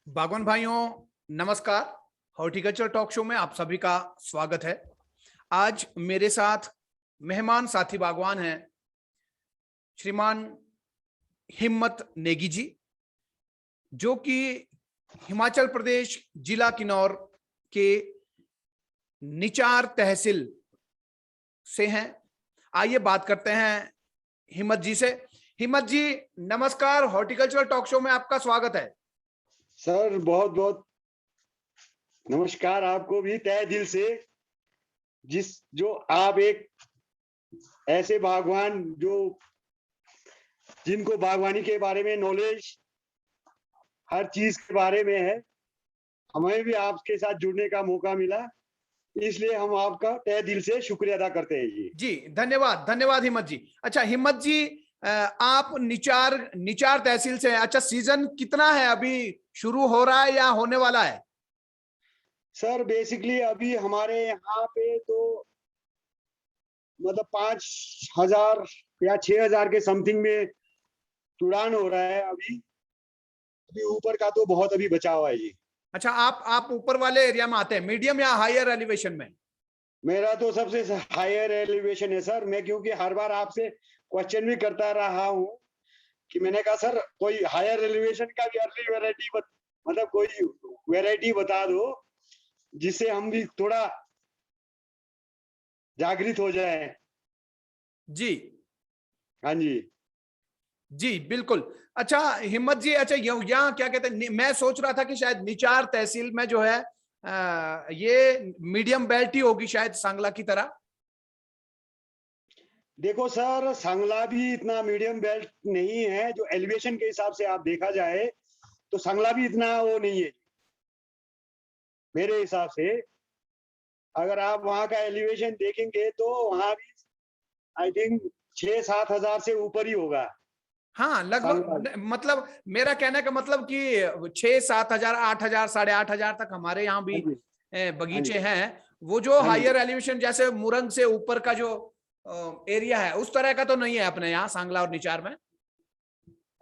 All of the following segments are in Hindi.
बागवान भाइयों, नमस्कार। हॉर्टिकल्चर टॉक शो में आप सभी का स्वागत है। आज मेरे साथ मेहमान साथी बागवान हैं श्रीमान हिम्मत नेगी जी, जो कि हिमाचल प्रदेश जिला किन्नौर के निचार तहसील से हैं। आइए बात करते हैं हिम्मत जी से। हिम्मत जी, नमस्कार। हॉर्टिकल्चर टॉक शो में आपका स्वागत है। सर बहुत बहुत नमस्कार आपको भी तहे दिल से। जो आप एक ऐसे बागवान जिनको बागवानी के बारे में नॉलेज हर चीज के बारे में है, हमें भी आपके साथ जुड़ने का मौका मिला, इसलिए हम आपका तहे दिल से शुक्रिया अदा करते हैं जी। जी, धन्यवाद धन्यवाद हिम्मत जी। अच्छा हिम्मत जी, आप निचार तहसील से हैं। अच्छा, सीजन कितना है अभी? शुरू हो रहा है या होने वाला है? सर बेसिकली अभी हमारे यहाँ पे तो मतलब 5,000 या 6,000 के समथिंग में उड़ान हो रहा है। अभी अभी ऊपर का तो बहुत अभी बचा हुआ है जी। अच्छा, आप ऊपर वाले एरिया में आते हैं, मीडियम या हायर एलिवेशन में? मेरा तो सबसे हायर एलिवेशन है सर। मैं क्योंकि हर बार आपसे क्वेश्चन भी करता रहा हूँ कि मैंने कहा सर कोई हायर एलिवेशन का भी अर्ली वैरायटी मतलब कोई वैरायटी बता दो जिससे हम भी थोड़ा जागृत हो जाए। जी हाँ जी। जी, बिल्कुल। अच्छा हिम्मत जी, अच्छा यहाँ क्या कहते हैं, मैं सोच रहा था कि शायद निचार तहसील में जो है ये मीडियम बेल्ट ही होगी शायद, सांगला की तरह। देखो सर, सांगला भी इतना मीडियम बेल्ट नहीं है। जो एलिवेशन के हिसाब से आप देखा जाए तो सांगला भी इतना वो नहीं है मेरे हिसाब से। अगर आप वहाँ का एलिवेशन देखेंगे तो वहाँ भी आई थिंक 6-7 हजार से ऊपर ही होगा। हाँ, लगभग, मतलब मेरा कहने का मतलब कि 6-7 हजार, 8 हजार, 8,500 तक हमारे यहाँ भी हाँ जी। हाँ जी। बगीचे हैं। वो जो हाँ जी। हायर एलिवेशन जैसे मुरंग से ऊपर का जो एरिया है, उस तरह का तो नहीं है अपने यहाँ सांगला और निचार में।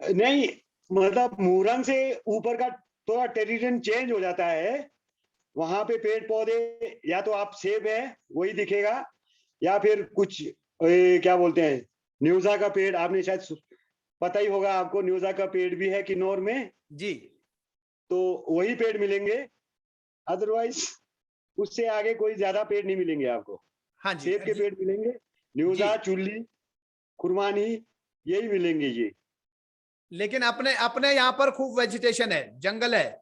नहीं, मतलब मूरंग से ऊपर का थोड़ा टेरिटन चेंज हो जाता है। वहां पे पेड़ पौधे या तो आप सेब है वही दिखेगा, या फिर कुछ क्या बोलते हैं, न्यूजा का पेड़। आपने शायद पता ही होगा आपको, न्यूजा का पेड़ भी है किन्नौर में, जी तो वही पेड़ मिलेंगे। अदरवाइज उससे आगे कोई ज्यादा पेड़ नहीं मिलेंगे आपको। हाँ जी सेब के जी पेड़ मिलेंगे, जी। न्यूजा, चुल्ली, खुरमानी, यही मिलेंगे ये। लेकिन अपने अपने यहाँ पर खूब वेजिटेशन है, जंगल है।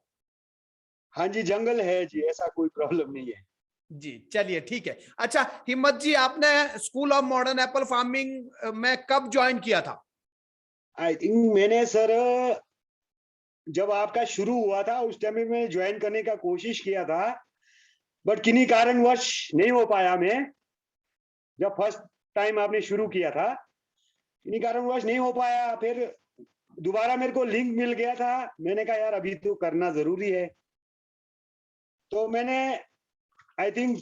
हाँ जी, जंगल है जी, ऐसा कोई प्रॉब्लम नहीं है। जी, चलिए ठीक है। अच्छा हिम्मत जी, आपने school of modern Apple farming में कब ज्वाइन किया था? आई थिंक मैंने सर जब आपका शुरू हुआ था उस टाइम में मैं ज्वाइन करने का कोशिश किया था, बट किन्हीं कारणवश नहीं हो पाया। मैं जब फर्स्ट टाइम आपने शुरू किया था, किन्हीं कारणवश नहीं हो पाया। फिर दोबारा मेरे को लिंक मिल गया था, मैंने कहा यार अभी तो करना जरूरी है। तो मैंने आई थिंक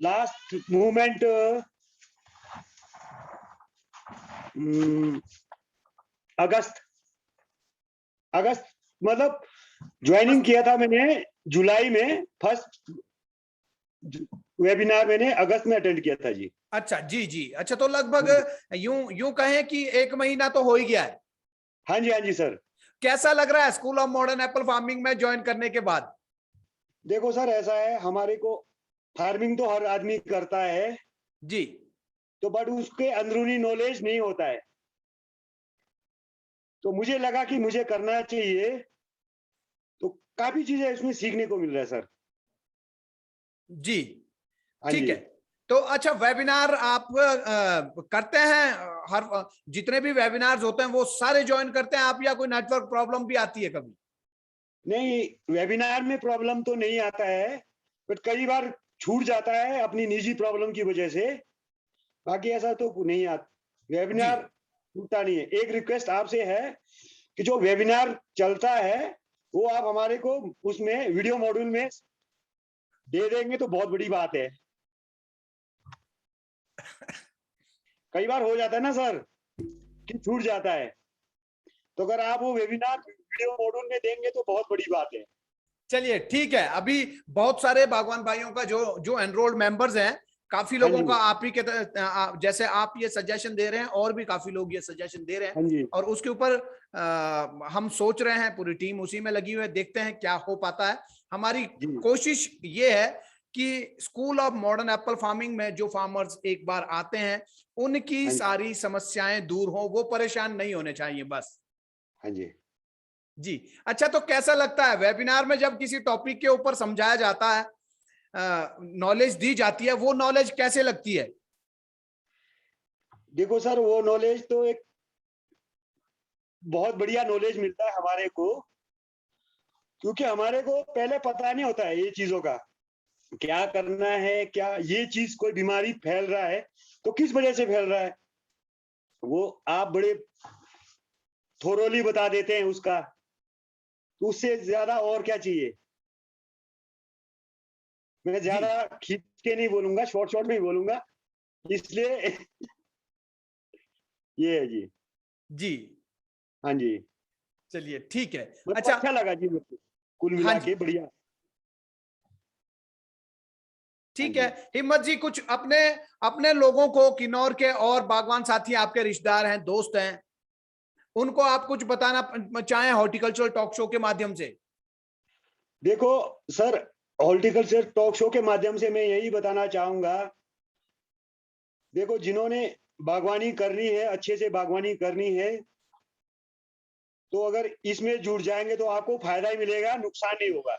लास्ट मूवमेंट अगस्त अगस्त मतलब ज्वाइनिंग किया था मैंने जुलाई में। फर्स्ट वेबिनार मैंने अगस्त में अटेंड किया था जी। अच्छा जी जी। अच्छा, तो लगभग यूं यूं कहें कि 1 महीना तो हो ही गया है। हाँ जी। हाँ जी सर। कैसा लग रहा है school of modern Apple farming में ज्वाइन करने के बाद? देखो सर, ऐसा है, हमारे को फार्मिंग तो हर आदमी करता है, जी तो बट उसके अंदरूनी नॉलेज नहीं होता है। तो मुझे लगा कि मुझे करना चाहिए, तो काफी चीजें इसमें सीखने को मिल रहा है सर। जी, हाँ ठीक जी। है। तो अच्छा, वेबिनार आप करते हैं? हर जितने भी वेबिनार्स होते हैं वो सारे ज्वाइन करते हैं आप, या कोई नेटवर्क प्रॉब्लम भी आती है कभी? नहीं, वेबिनार में प्रॉब्लम तो नहीं आता है, बट कई बार छूट जाता है अपनी निजी प्रॉब्लम की वजह से। बाकी ऐसा तो नहीं आता, जी वेबिनार छूटता नहीं है। एक रिक्वेस्ट आपसे है कि जो वेबिनार चलता है वो आप हमारे को उसमें वीडियो मॉड्यूल में दे देंगे तो बहुत बड़ी बात है। कई बार हो जाता है ना सर कि छूट जाता है, तो अगर आप वो वेबिनार वीडियो मॉड्यूल में देंगे तो बहुत बड़ी बात है। चलिए ठीक है, अभी बहुत सारे बागवान भाइयों का जो जो एनरोल्ड मेंबर्स हैं, काफी हाँ लोगों जी, का आप ही के जैसे आप ये सजेशन दे रहे हैं, और भी काफी लोग ये सजेशन दे रहे हैं, हाँ जी, और उसके ऊपर हम सोच रहे हैं, पूरी टीम उसी में लगी हुई है, देखते हैं क्या हो पाता है। हमारी जी, कोशिश ये है कि school of modern Apple farming में जो फार्मर्स एक बार आते हैं, उनकी हाँ जी, सारी समस्याएं दूर हो, वो परेशान नहीं होने चाहिए बस। हाँ जी। जी। अच्छा, तो कैसा लगता है वेबिनार में जब किसी टॉपिक के ऊपर समझाया जाता है, नॉलेज दी जाती है, वो नॉलेज कैसे लगती है? देखो सर, वो नॉलेज तो एक बहुत बढ़िया नॉलेज मिलता है हमारे को, क्योंकि हमारे को पहले पता नहीं होता है ये चीजों का, क्या करना है, क्या ये चीज कोई बीमारी फैल रहा है तो किस वजह से फैल रहा है, वो आप बड़े थोरोली बता देते हैं उसका। तो उससे ज्यादा और क्या चाहिए। मैं जी। ज्यादा खींच के नहीं बोलूंगा, शॉर्ट शॉर्ट में ही बोलूंगा, इसलिए ये है जी। जी। हाँ जी, चलिए ठीक है। मतलब अच्छा। अच्छा लगा जी मेरे को, कुल हाँ मिला जी, के बढ़िया। हाँ ठीक है। जी, हिम्मत जी, कुछ अपने अपने लोगों को, किन्नौर के और बागवान साथी आपके रिश्तेदार हैं, दोस्त हैं, उनको आप कुछ बताना चाहें हॉर्टिकल्चर टॉक शो के माध्यम से? देखो सर, हॉर्टिकल्चर टॉक शो के माध्यम से मैं यही बताना चाहूंगा, देखो जिन्होंने बागवानी करनी है, अच्छे से बागवानी करनी है, तो अगर इसमें जुड़ जाएंगे तो आपको फायदा ही मिलेगा, नुकसान नहीं होगा।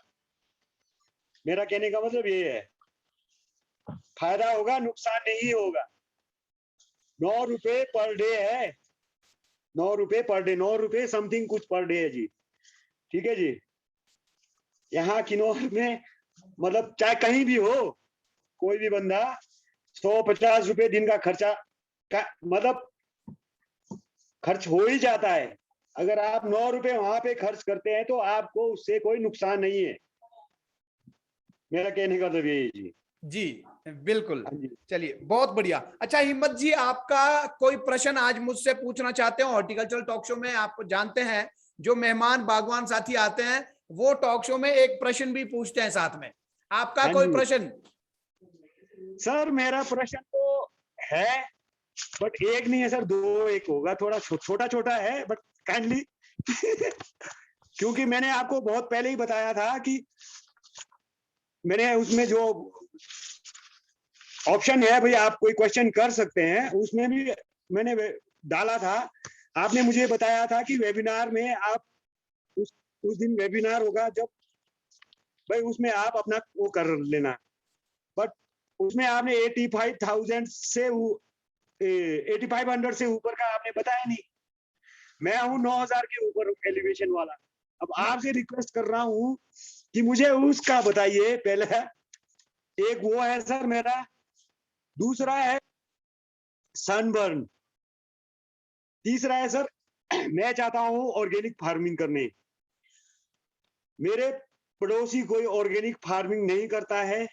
मेरा कहने का मतलब ये है, फायदा होगा, नुकसान नहीं होगा। 9 रुपए पर डे है, 9 रुपए पर डे, 9 रुपए समथिंग कुछ पर डे है जी। ठीक है जी। यहाँ किन्नौर में मतलब चाहे कहीं भी हो, कोई भी बंदा 150 रुपए दिन का खर्चा का मतलब खर्च हो ही जाता है। अगर आप 9 रुपए वहां पे खर्च करते हैं तो आपको उससे कोई नुकसान नहीं है। मेरा कहने का मतलब यही है जी। जी, बिल्कुल। हाँ जी। चलिए, बहुत बढ़िया। अच्छा हिम्मत जी, आपका कोई प्रश्न आज मुझसे पूछना चाहते हो? हॉर्टिकल्चर टॉक शो में आप जानते हैं, जो मेहमान बागवान साथी आते हैं, वो टॉक शो में एक प्रश्न भी पूछते हैं साथ में। आपका हाँ कोई जी प्रश्न? सर, मेरा प्रश्न तो है, बट एक नहीं है सर, दो एक होगा, थोड़ा छोटा छोटा है, बट काइंडली क्योंकि मैंने आपको बहुत पहले ही बताया था कि मैंने उसमें जो ऑप्शन है भाई, आप कोई क्वेश्चन कर सकते हैं, उसमें भी मैंने डाला था। आपने मुझे बताया था कि वेबिनार में आप उस दिन वेबिनार होगा जब भाई उसमें आप अपना वो कर लेना, बट उसमें आपने 85,000 से 8500 से ऊपर का आपने बताया नहीं। मैं हूँ 9,000 के ऊपर एलिवेशन वाला। अब आपसे रिक्वेस्ट कर रहा हूँ कि मुझे उसका बताइए पहले। एक वो है सर मेरा, दूसरा है सनबर्न, तीसरा है सर मैं चाहता हूँ ऑर्गेनिक फार्मिंग करने। मेरे पड़ोसी कोई ऑर्गेनिक फार्मिंग नहीं करता है,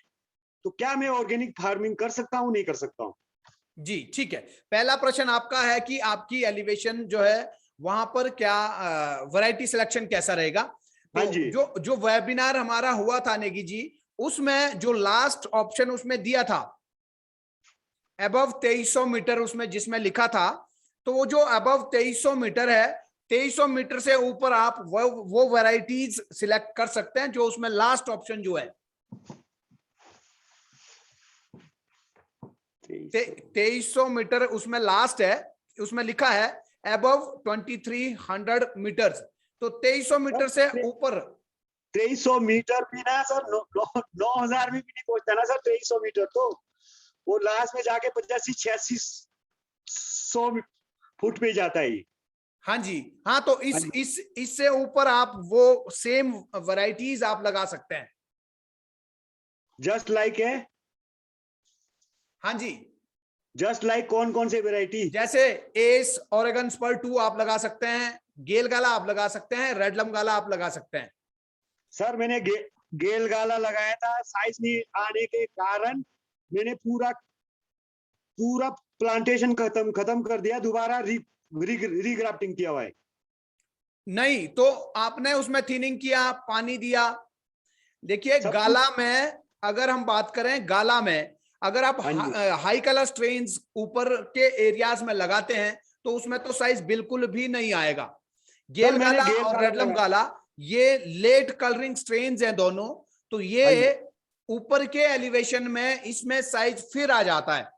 तो क्या मैं ऑर्गेनिक फार्मिंग कर सकता हूँ, नहीं कर सकता हूँ? जी ठीक है। पहला प्रश्न आपका है कि आपकी एलिवेशन जो है, वहां पर क्या वैरायटी सिलेक्शन कैसा रहेगा? हाँ तो जी, जो जो वेबिनार हमारा हुआ था नेगी जी, उसमें जो लास्ट ऑप्शन उसमें दिया था, अबव 2300 मीटर, उसमें जिसमें लिखा था, तो वो जो अबव 2300 मीटर है, 2300 मीटर से ऊपर आप वो वैरायटीज सिलेक्ट कर सकते हैं, जो उसमें लास्ट ऑप्शन जो है 2300 मीटर उसमें लास्ट है, उसमें लिखा है अबव 2300 मीटर्स। तो 2300 मीटर से ऊपर 2300 मीटर भी ना सर, 9,000 में भी नहीं पहुंचता ना सर 2300 मीटर, तो वो लास्ट में जाके 85-86 फुट पे जाता है। हाँ जी, हाँ, तो हाँ इस जी, इस इससे ऊपर आप वो सेम वैरायटीज आप लगा सकते हैं। जस्ट लाइक है। हाँ जी, जस्ट लाइक कौन कौन से वेराइटी? जैसे एस ओरेगन स्पर 2 आप लगा सकते हैं, गेल गाला आप लगा सकते हैं, रेडलम गाला आप लगा सकते हैं। सर मैंने गेल गाला लगाया था, साइज नहीं आने के कारण मैंने पूरा पूरा प्लांटेशन खत्म कर दिया, दोबारा रीग्राफ्टिंग किया हुआ है। नहीं तो आपने उसमें थिनिंग किया, पानी दिया। देखिए सब गाला में अगर हम बात करें, गाला में अगर आप हाँ जी हाई कलर स्ट्रेन्स ऊपर के एरियाज में लगाते हैं तो उसमें तो साइज बिल्कुल भी नहीं आएगा। सर, गेल मैंने गाला गेल और काला रेडलम लगा। गाला ये लेट कलरिंग स्ट्रेन्स हैं दोनों, तो हाँ जी, ये ऊपर के एलिवेशन में इसमें साइज फिर आ जाता है।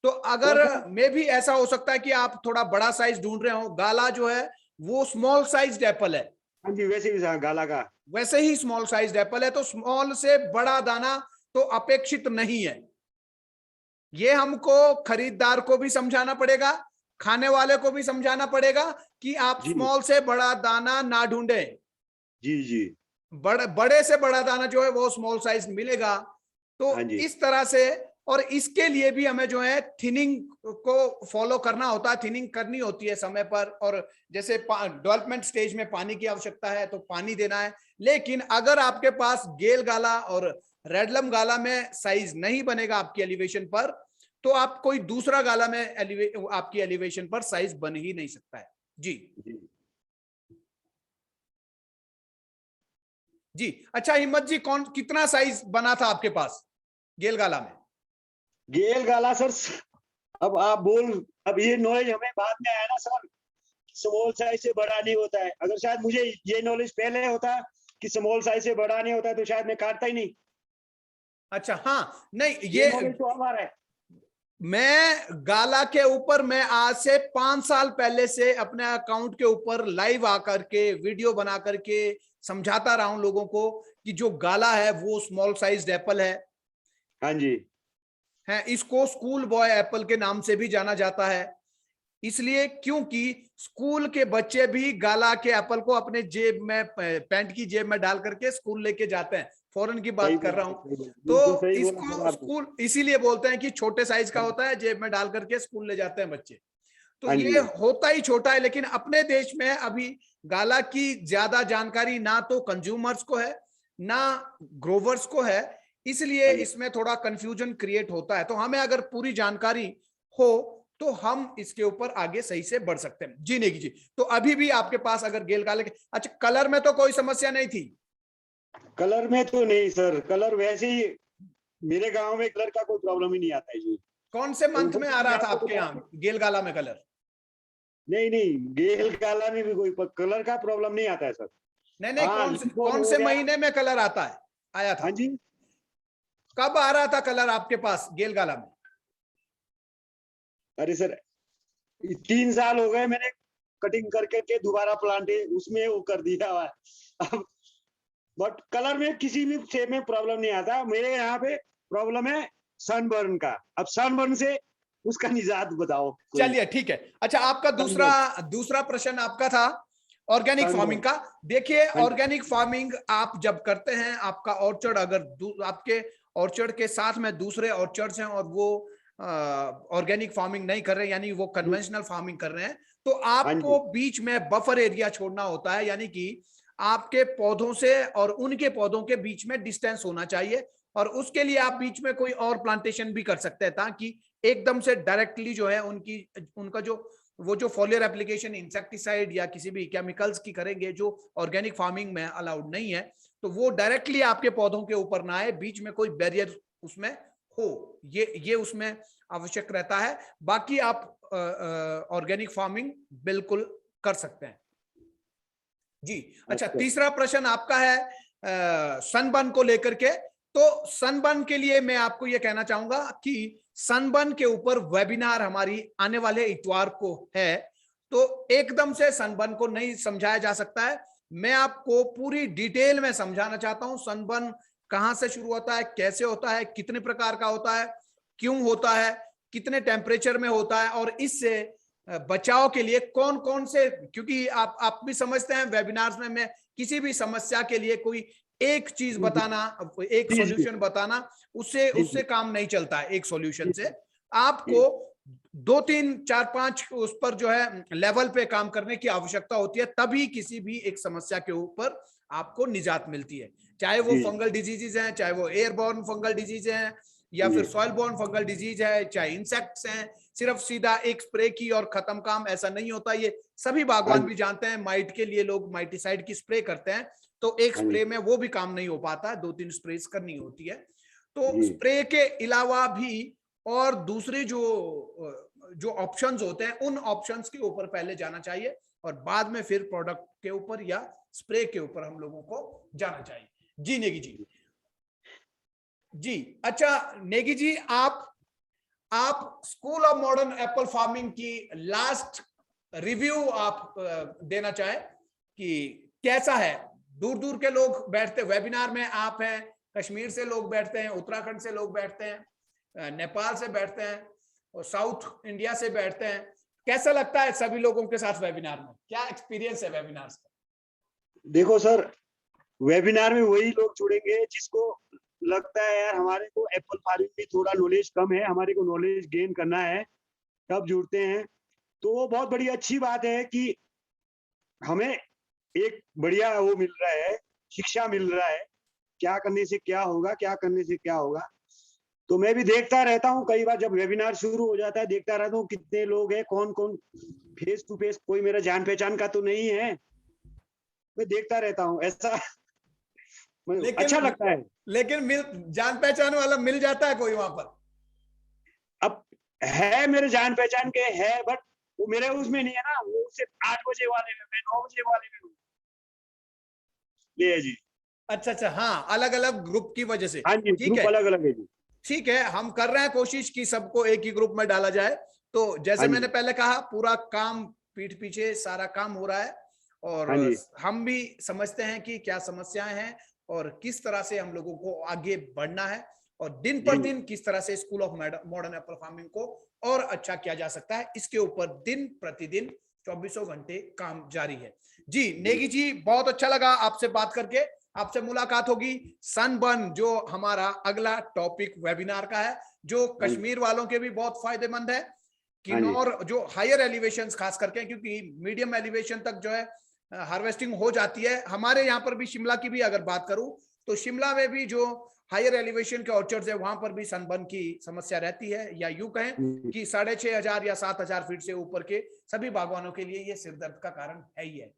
तो तो अगर सर मे भी ऐसा हो सकता है कि आप थोड़ा बड़ा साइज ढूंढ रहे हो, गाला जो है वो स्मॉल साइज एप्पल है, हाँ जी, वैसे भी गाला का। वैसे ही स्मॉल साइज एप्पल है, तो स्मॉल से बड़ा दाना तो अपेक्षित नहीं है। ये हमको खरीदार को भी समझाना पड़ेगा, खाने वाले को भी समझाना पड़ेगा कि आप जी स्मॉल से बड़ा दाना ना ढूंढें। जी जी। बड़े से बड़ा दाना जो है वो स्मॉल साइज मिलेगा। तो हाँ जी इस तरह से, और इसके लिए भी हमें जो है थिनिंग को फॉलो करना होता है, थिनिंग करनी होती है समय पर। और जैसे डेवलपमेंट स्टेज में पानी की आवश्यकता है तो पानी देना है। लेकिन अगर आपके पास गेल गाला और रेडलम गाला में साइज नहीं बनेगा आपकी एलिवेशन पर, तो आप कोई दूसरा गाला में आपकी एलिवेशन पर साइज बन ही नहीं सकता है। जी जी। जी। अच्छा हिम्मत जी, कौन कितना साइज बना था आपके पास गेल गाला में? गेल गाला सर, अब आप बोल, अब ये नॉलेज हमें बाद में आया ना सर, स्मॉल साइज से बड़ा नहीं होता है। अगर शायद मुझे ये नॉलेज पहले होता कि स्मॉल साइज से बड़ा नहीं होता है, तो शायद मैं काटता ही नहीं। अच्छा हाँ, नहीं ये ये नॉलेज तो हमारा है। मैं गाला के ऊपर मैं आज से 5 साल पहले से अपने अकाउंट के ऊपर लाइव आकर के वीडियो बना करके समझाता रहा हूं लोगों को कि जो गाला है वो स्मॉल साइज्ड एप्पल हाँ जी है। इसको स्कूल बॉय एप्पल के नाम से भी जाना जाता है, इसलिए क्योंकि स्कूल के बच्चे भी गाला के एप्पल को अपने जेब में, पैंट की जेब में डाल करके स्कूल लेके जाते हैं। फॉरेन की सही बात कर बोला रहा सर, हूं। सही बोला, बिल्कुल तो सही बोला सर इसको आपने। स्कूल इसीलिए बोलते हैं कि छोटे साइज का होता है, जेब में डाल करके स्कूल ले जाते हैं बच्चे। तो हाँ ये जी होता ही छोटा है, लेकिन अपने देश में अभी गाला की ज्यादा जानकारी ना तो कंज्यूमर्स को है ना ग्रोवर्स को है, इसलिए हाँ जी। इसमें थोड़ा कंफ्यूजन क्रिएट होता है। तो हमें अगर पूरी जानकारी हो तो हम इसके ऊपर आगे सही से बढ़ सकते हैं। जी नेगी जी, तो अभी भी आपके पास अगर गेल गाले के, अच्छा कलर में तो कोई समस्या नहीं थी? कलर में तो नहीं सर, कलर वैसे ही मेरे गांव में कलर का कोई प्रॉब्लम ही नहीं आता है जी। कौन से और मंथ ऊपर में से आ मैं रहा था आपको आपके बता दूं, यहाँ गेल गाला में कलर? नहीं नहीं, गेल काला में भी कोई कलर का प्रॉब्लम नहीं आता है सर। नहीं नहीं, हाँ, लिंकन कौन हो से गया। महीने में कलर आता है, आया था? हाँ जी। कब आ रहा था कलर आपके पास गेल गाला में? अरे सर, 3 साल हो गए मैंने कटिंग करके के दोबारा प्लांट उसमें वो कर दिया हुआ है अब। बट कलर में किसी भी शेप में प्रॉब्लम नहीं आता मेरे यहाँ पे। प्रॉब्लम है सनबर्न का। अब सनबर्न से उसका निजात बताओ कोई। चलिए ठीक है। अच्छा आपका दूसरा सनबर्न, दूसरा प्रश्न आपका था ऑर्गेनिक फार्मिंग सनबर्न। का। देखिए हाँ जी ऑर्गेनिक फार्मिंग आप जब करते हैं, आपका ऑर्चर्ड अगर आपके ऑर्चर्ड के साथ में दूसरे ऑर्चर्ड्स हैं और वो ऑर्गेनिक फार्मिंग नहीं कर रहे हैं, यानी वो कन्वेंशनल फार्मिंग कर रहे हैं, तो हाँ आपको जी बीच में बफर एरिया छोड़ना होता है, यानी कि आपके पौधों से और उनके पौधों के बीच में डिस्टेंस होना चाहिए। और उसके लिए आप बीच में कोई और प्लांटेशन भी कर सकते हैं, ताकि एकदम से डायरेक्टली जो है उनका जो वो जो फॉलियर एप्लीकेशन इंसेक्टिसाइड या किसी भी केमिकल्स की करेंगे जो ऑर्गेनिक फार्मिंग में अलाउड नहीं है, तो वो डायरेक्टली आपके पौधों के ऊपर ना आए, बीच में कोई बैरियर उसमें हो, ये उसमें आवश्यक रहता है। बाकी आप ऑर्गेनिक फार्मिंग बिल्कुल कर सकते हैं। जी। अच्छा अच्छा तीसरा प्रश्न आपका है सनबर्न को लेकर के। तो सनबर्न के लिए मैं आपको यह कहना चाहूंगा कि सनबर्न के ऊपर वेबिनार हमारी आने वाले इतवार को है, तो एकदम से सनबर्न को नहीं समझाया जा सकता है। मैं आपको पूरी डिटेल में समझाना चाहता हूं सनबर्न कहां से शुरू होता है, कैसे होता है, कितने प्रकार का होता है, क्यों होता है, कितने टेम्परेचर में होता है, और इससे बचाव के लिए कौन कौन से, क्योंकि आप भी समझते हैं वेबिनार्स में मैं किसी भी समस्या के लिए कोई एक चीज जी जी बताना, एक जी जी सॉल्यूशन बताना, उससे जी उससे काम नहीं चलता है एक सॉल्यूशन जी से। जी आपको 2 3 4 5 उस पर जो है लेवल पे काम करने की आवश्यकता होती है, तभी किसी भी एक समस्या के ऊपर आपको निजात मिलती है। चाहे वो जी फंगल डिजीजेज हैं, चाहे वो एयरबॉर्न फंगल डिजीज हैं, या जी फिर सॉइल बॉर्न फंगल डिजीज है, चाहे इंसेक्ट्स हैं, सिर्फ सीधा एक स्प्रे की और खत्म काम, ऐसा नहीं होता। ये सभी बागवान भी जानते हैं, माइट के लिए लोग माइटिसाइड की स्प्रे करते हैं, तो एक स्प्रे में वो भी काम नहीं हो पाता, 2-3 स्प्रे करनी होती है। तो स्प्रे के अलावा भी और दूसरे जो ऑप्शंस होते हैं, उन ऑप्शंस के ऊपर पहले जाना चाहिए और बाद में फिर प्रोडक्ट के ऊपर या स्प्रे के ऊपर हम लोगों को जाना चाहिए। जी नेगी जी। जी अच्छा नेगी जी, आप school of modern Apple farming की लास्ट रिव्यू आप देना चाहें कि कैसा है? दूर दूर के लोग बैठते वेबिनार में, आप हैं, कश्मीर से लोग बैठते हैं, उत्तराखंड से लोग बैठते हैं, नेपाल से बैठते हैं और साउथ इंडिया से बैठते हैं। कैसा लगता है सभी लोगों के साथ वेबिनार में? क्या एक्सपीरियंस है वेबिनार का? देखो सर, वेबिनार में वही लोग जुड़ेंगे जिसको लगता है यार हमारे को एप्पल फार्मिंग में थोड़ा नॉलेज कम है, हमारे को नॉलेज गेन करना है, तब जुड़ते हैं। तो वो बहुत बड़ी अच्छी बात है कि हमें एक बढ़िया वो मिल रहा है, शिक्षा मिल रहा है, क्या करने से क्या होगा, क्या करने से क्या होगा। तो मैं भी देखता रहता हूँ, कई बार जब वेबिनार शुरू हो जाता है देखता रहता हूँ कितने लोग हैं, कौन कौन फेस टू फेस, कोई मेरा जान पहचान का तो नहीं है, मैं देखता रहता हूँ ऐसा। अच्छा लगता है। लेकिन जान पहचान वाला मिल जाता है कोई वहां पर? अब है मेरे जान पहचान के है, बट वो मेरे उसमें नहीं है ना, वो सिर्फ 8 बजे वाले में, मैं 9 बजे वाले में हूँ। जी। अच्छा, हाँ, अलग अलग ग्रुप की वजह से। हाँ जी, ठीक ग्रुप है, अलग अलग है जी। ठीक है, हम कर रहे हैं कोशिश कि सबको एक ही ग्रुप में डाला जाए। तो जैसे हाँ मैंने जी, पहले कहा, पूरा काम पीठ पीछे सारा काम हो रहा है और हाँ जी, हम भी समझते हैं कि क्या समस्याएं हैं और किस तरह से हम लोगों को आगे बढ़ना है और दिन पर जी, दिन किस तरह से school of modern Apple farming को और अच्छा किया जा सकता है, इसके ऊपर दिन प्रतिदिन 24 घंटे काम जारी है। जी नेगी जी, बहुत अच्छा लगा आपसे बात करके। आपसे मुलाकात होगी। सनबर्न जो हमारा अगला टॉपिक वेबिनार का है, जो हाँ जी, कश्मीर वालों के भी बहुत फायदेमंद है। हाँ जी, किन्नौर जो हायर एलिवेशन खास करके, क्योंकि मीडियम एलिवेशन तक जो है हार्वेस्टिंग हो जाती है। हमारे यहाँ पर भी, शिमला की भी अगर बात करूं तो शिमला में भी जो हायर एलिवेशन के ऑर्चर्ड्स है, वहां पर भी सनबर्न की समस्या रहती है, या यूं कहें कि 6,500 या 7,000 फीट से ऊपर के सभी बागवानों के लिए ये सिरदर्द का कारण है ही है।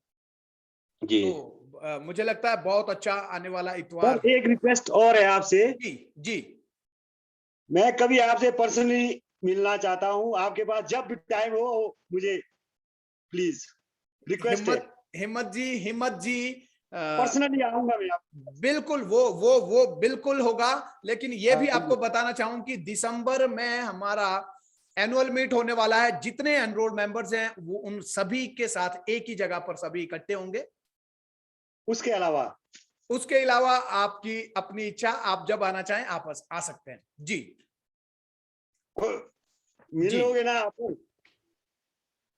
जी। तो मुझे लगता है बहुत अच्छा आने वाला सर इतवार। एक रिक्वेस्ट और है आपसे, जी जी। मैं कभी आपसे पर्सनली मिलना चाहता हूँ, आपके पास जब भी टाइम हो मुझे प्लीज, रिक्वेस्ट है। हिम्मत जी, पर्सनली आऊंगा मैं आप। बिल्कुल, वो बिल्कुल होगा। लेकिन ये भी हाँ जी, आपको बताना चाहूं कि दिसंबर में हमारा एनुअल मीट होने वाला है। जितने एनरोल्ड मेंबर्स हैं वो उन सभी के साथ एक ही जगह पर सभी इकट्ठे होंगे। उसके अलावा उसके अलावा आपकी अपनी इच्छा, आप जब आना चाहें आप आ सकते हैं। जी मिल जी लोगे ना आप?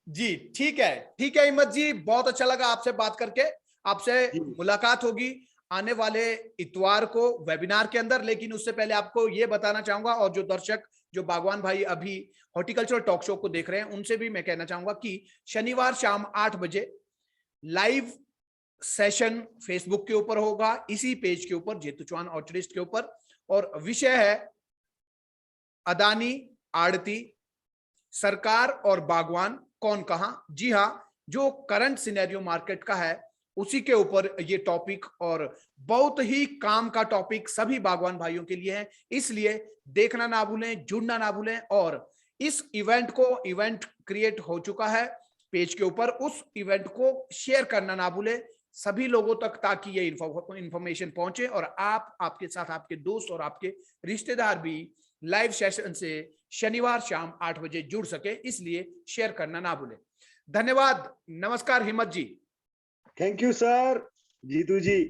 जी, ठीक है, ठीक है हिम्मत जी, बहुत अच्छा लगा आपसे बात करके। आपसे जी, मुलाकात होगी आने वाले इतवार को वेबिनार के अंदर। लेकिन उससे पहले आपको ये बताना चाहूंगा, और जो दर्शक, जो बागवान भाई अभी हॉर्टिकल्चर टॉक शो को देख रहे हैं, उनसे भी मैं कहना चाहूंगा कि शनिवार शाम 8 बजे लाइव सेशन फेसबुक के ऊपर होगा, इसी पेज के ऊपर, जेतू चौहान ऑर्चिडिस्ट के ऊपर, और विषय है अदानी, आड़ती, सरकार और बागवान कौन कहां। जी हां, जो करंट सिनेरियो मार्केट का है उसी के ऊपर ये टॉपिक, और बहुत ही काम का टॉपिक सभी बागवान भाइयों के लिए है। इसलिए देखना ना भूलें, जुड़ना ना भूलें। और इस इवेंट को, इवेंट क्रिएट हो चुका है पेज के ऊपर, उस इवेंट को शेयर करना ना भूलें सभी लोगों तक, ताकि ये इंफॉर्मेशन पहुंचे और आप, आपके साथ आपके दोस्त और आपके रिश्तेदार भी लाइव सेशन से शनिवार शाम 8 बजे जुड़ सके। इसलिए शेयर करना ना भूलें। धन्यवाद, नमस्कार हिम्मत जी। थैंक यू सर, जीतू जी।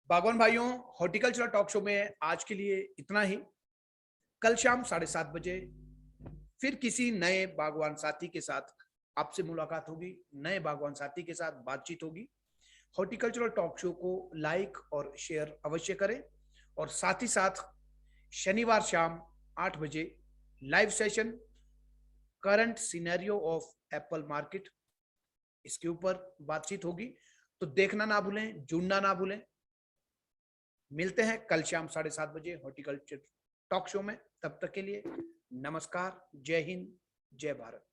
बागवान भाइयों, हॉर्टिकल्चर टॉक शो में आज के लिए इतना ही। कल शाम 7:30 बजे फिर किसी नए बागवान साथी के साथ आपसे मुलाकात होगी, नए बागवान साथी के साथ बातचीत होगी। हॉर्टिकल्चरल टॉक शो को लाइक और शेयर अवश्य करें, और साथ ही साथ शनिवार शाम 8 बजे live session current scenario of Apple market, इसके ऊपर बातचीत होगी। तो देखना ना भूलें, जुड़ना ना भूलें। मिलते हैं कल शाम 7:30 बजे हॉर्टिकल्चर टॉक शो में। तब तक के लिए नमस्कार, जय हिंद, जय भारत।